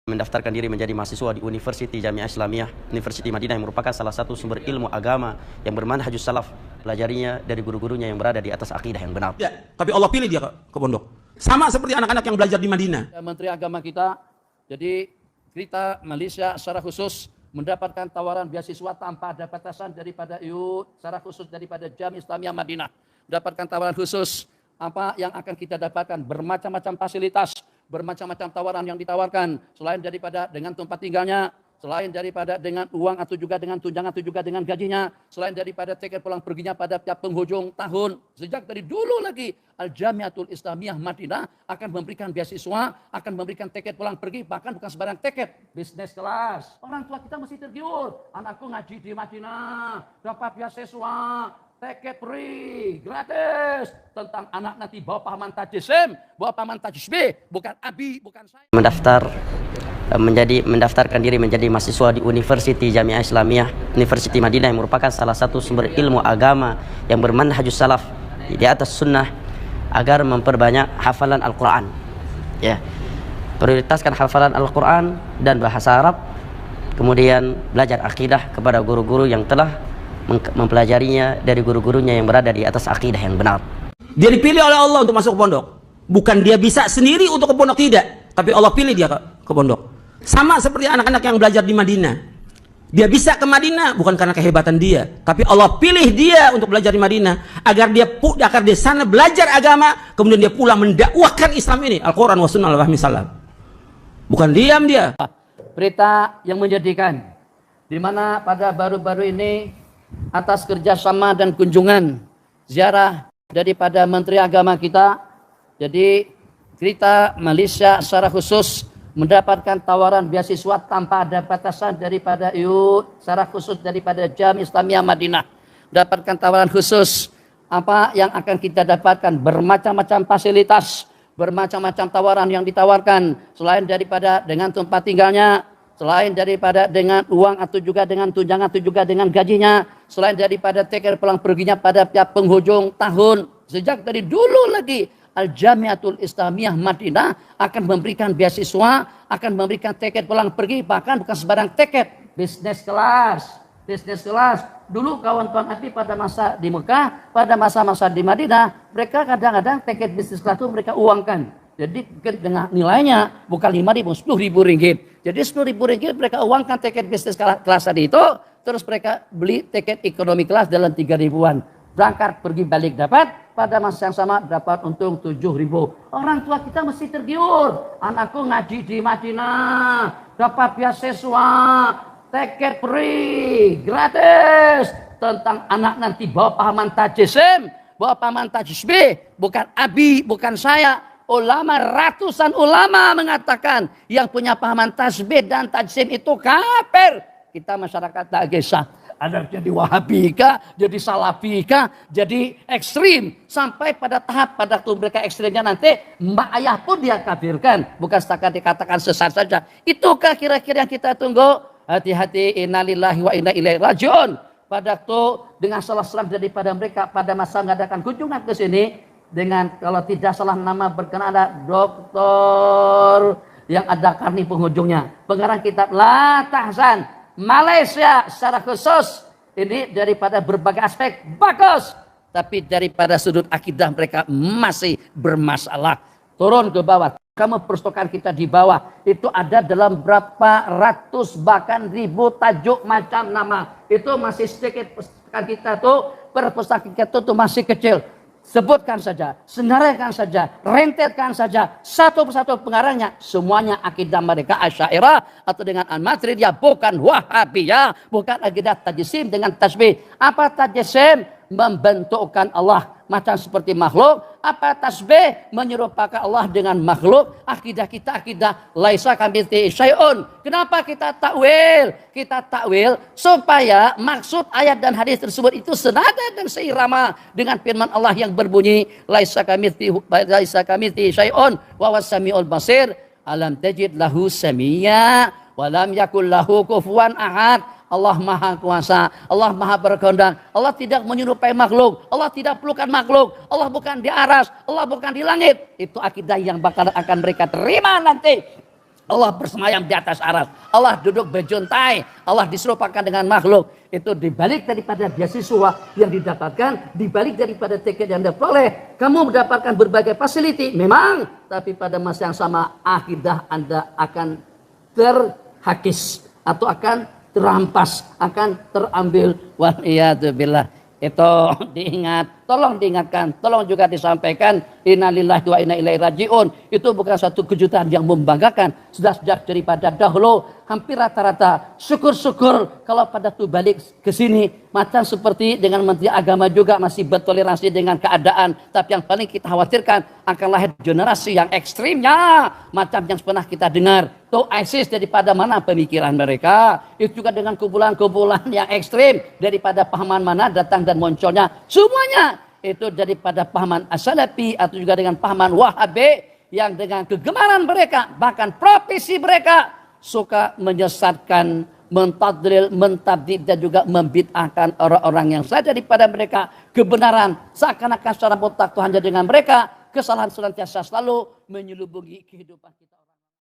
mendaftarkan diri menjadi mahasiswa di Universiti Jamiah Islamiyah Universiti Madinah yang merupakan salah satu sumber ilmu agama yang bermanhajus salaf, pelajarinya dari guru-gurunya yang berada di atas akidah yang benar. Ya, tapi Allah pilih dia ke pondok. Sama seperti anak-anak yang belajar di Madinah. Menteri Agama kita, jadi kita Malaysia secara khusus mendapatkan tawaran beasiswa tanpa ada batasan daripada IU, secara khusus daripada Jamiah Islamiyah Madinah. Mendapatkan tawaran khusus, apa yang akan kita dapatkan, bermacam-macam fasilitas, bermacam-macam tawaran yang ditawarkan, selain daripada dengan tempat tinggalnya, selain daripada dengan uang atau juga dengan tunjangan atau juga dengan gajinya, selain daripada tiket pulang perginya pada tiap penghujung tahun. Sejak dari dulu lagi Al-Jamiatul Islamiyah Madinah akan memberikan beasiswa, akan memberikan tiket pulang pergi, bahkan bukan sembarang tiket, bisnis kelas. Orang tua kita mesti tergiur, anakku ngaji di Madinah, dapat beasiswa, tiket free, gratis. Tentang anak nanti bawa pahaman tajisim, bawa pahaman tajisbih, bukan abi, bukan saya. Mendaftarkan diri menjadi mahasiswa di Universiti Jamiah Islamiyah Universiti Madinah yang merupakan salah satu sumber ilmu agama yang bermanhajus salaf di atas sunnah, agar memperbanyak hafalan Al-Quran. Ya, prioritaskan hafalan Al-Quran dan bahasa Arab, kemudian belajar akidah kepada guru-guru yang telah mempelajarinya dari guru-gurunya yang berada di atas akidah yang benar. Dia dipilih oleh Allah untuk masuk ke pondok. Bukan dia bisa sendiri untuk ke pondok, tidak. Tapi Allah pilih dia ke pondok. Sama seperti anak-anak yang belajar di Madinah. Dia bisa ke Madinah bukan karena kehebatan dia, tapi Allah pilih dia untuk belajar di Madinah agar dia di sana belajar agama, kemudian dia pulang mendakwahkan Islam ini, Al-Quran wa sunnah al-fahmi salam. Bukan diam dia. Berita yang menjadikan, di mana pada baru-baru ini atas kerjasama dan kunjungan ziarah daripada Menteri Agama kita, jadi kita Malaysia secara khusus mendapatkan tawaran beasiswa tanpa ada batasan daripada IU, secara khusus daripada Jamiah Islamiyah Madinah. Mendapatkan tawaran khusus, apa yang akan kita dapatkan, bermacam-macam fasilitas, bermacam-macam tawaran yang ditawarkan, selain daripada dengan tempat tinggalnya, selain daripada dengan uang atau juga dengan tunjangan atau juga dengan gajinya, selain daripada tiket pulang perginya pada tiap penghujung tahun. Sejak dari dulu lagi Al-Jamiatul Islamiyah Madinah akan memberikan beasiswa, akan memberikan tiket pulang pergi, bahkan bukan sembarang tiket, bisnis kelas. Bisnis kelas. Dulu kawan-kawan Abi pada masa di Mekah, pada masa-masa di Madinah, mereka kadang-kadang tiket bisnis kelas itu mereka uangkan. Jadi dengan nilainya bukan 5.000, 10.000 ringgit. Jadi 10.000 ringgit mereka uangkan tiket bisnis kelas tadi itu, terus mereka beli tiket ekonomi kelas dalam 3.000-an. Berangkat pergi balik dapat, pada masa yang sama dapat untung 7.000. Orang tua kita mesti tergiur. Anakku ngaji di Madinah, dapat beasiswa, tiket free, gratis. Tentang anak nanti bawa pahaman tajisim, bawa pahaman tajisbih, bukan abi, bukan saya. Ulama, ratusan ulama mengatakan yang punya pahaman tasbih dan tajsim itu kafir. Kita masyarakat tak gesah. Ada jadi Wahabi kah, jadi Salafi kah, jadi ekstrim. Sampai pada tahap pada waktu mereka ekstrimnya nanti, mbak ayah pun dia kafirkan. Bukan setakat dikatakan sesat saja. Itukah kira-kira yang kita tunggu? Hati-hati, innalillahi wa inna ilaihi rajiun. Pada waktu dengan salah-salah daripada mereka pada masa mengadakan kunjungan ke sini, dengan kalau tidak salah nama berkenan ada doktor yang ada karni penghujungnya. Pengarang kitab La Tahzan. Malaysia secara khusus ini daripada berbagai aspek bagus, tapi daripada sudut akidah mereka masih bermasalah. Turun ke bawah, kamu perpustakaan kita di bawah itu ada dalam berapa ratus bahkan ribu tajuk macam nama. Itu masih sedikit perpustakaan kita tuh, perpustakaan kita tuh masih kecil. Sebutkan saja, senaraikan saja, rentetkan saja, satu persatu pengarangnya, semuanya akidah mereka Asy'ariyah atau dengan Al-Maturidiyah, bukan Wahabiyah, bukan akidah tajsim dengan tasbih. Apa tajsim? Membentukkan Allah macam seperti makhluk. Apa tasbih? Menyerupakan Allah dengan makhluk. Akidah kita akidah laisa kamitslihi syai'un. Kenapa kita takwil? Kita takwil supaya maksud ayat dan hadis tersebut itu senada dan seirama dengan firman Allah yang berbunyi laisa kamitslihi syai'un wa huwas samiul basir. Alam tajid lahu samia wa lam yakul lahu kufuwan ahad. Allah maha kuasa, Allah maha berkehendak. Allah tidak menyerupai makhluk, Allah tidak perlukan makhluk, Allah bukan di aras, Allah bukan di langit. Itu akidah yang akan mereka terima nanti Allah bersemayam di atas aras. Allah duduk berjuntai. Allah diserupakan dengan makhluk. Itu dibalik daripada beasiswa yang didapatkan, dibalik daripada tiket yang diperoleh, kamu mendapatkan berbagai fasiliti. Memang, tapi pada masa yang sama akidah Anda akan terhakis atau akan terampas, akan terambil. Waliyadzubillah. Itu diingat, tolong diingatkan, tolong juga disampaikan. Innalillahi wa inna ilaihi rajiun. Itu bukan satu kejutan yang membanggakan. Sudah sejak daripada dahulu, hampir rata-rata syukur-syukur kalau pada tuh balik ke sini. Macam seperti dengan Menteri Agama juga masih bertoleransi dengan keadaan. Tapi yang paling kita khawatirkan akan lahir generasi yang ekstrimnya. Macam yang pernah kita dengar. Tuh ISIS daripada mana pemikiran mereka. Itu juga dengan kumpulan-kumpulan yang ekstrim. Daripada pahaman mana datang dan munculnya. Semuanya itu daripada pahaman as-salafi atau juga dengan pahaman wahabi. Yang dengan kegemaran mereka, bahkan profesi mereka, suka menyesatkan, mentadlil, mentabdid dan juga membid'ahkan orang-orang yang saja daripada mereka kebenaran. Seakan-akan secara mutlak Tuhan hanya dengan mereka. Kesalahan senantiasa selalu menyelubungi kehidupan kita.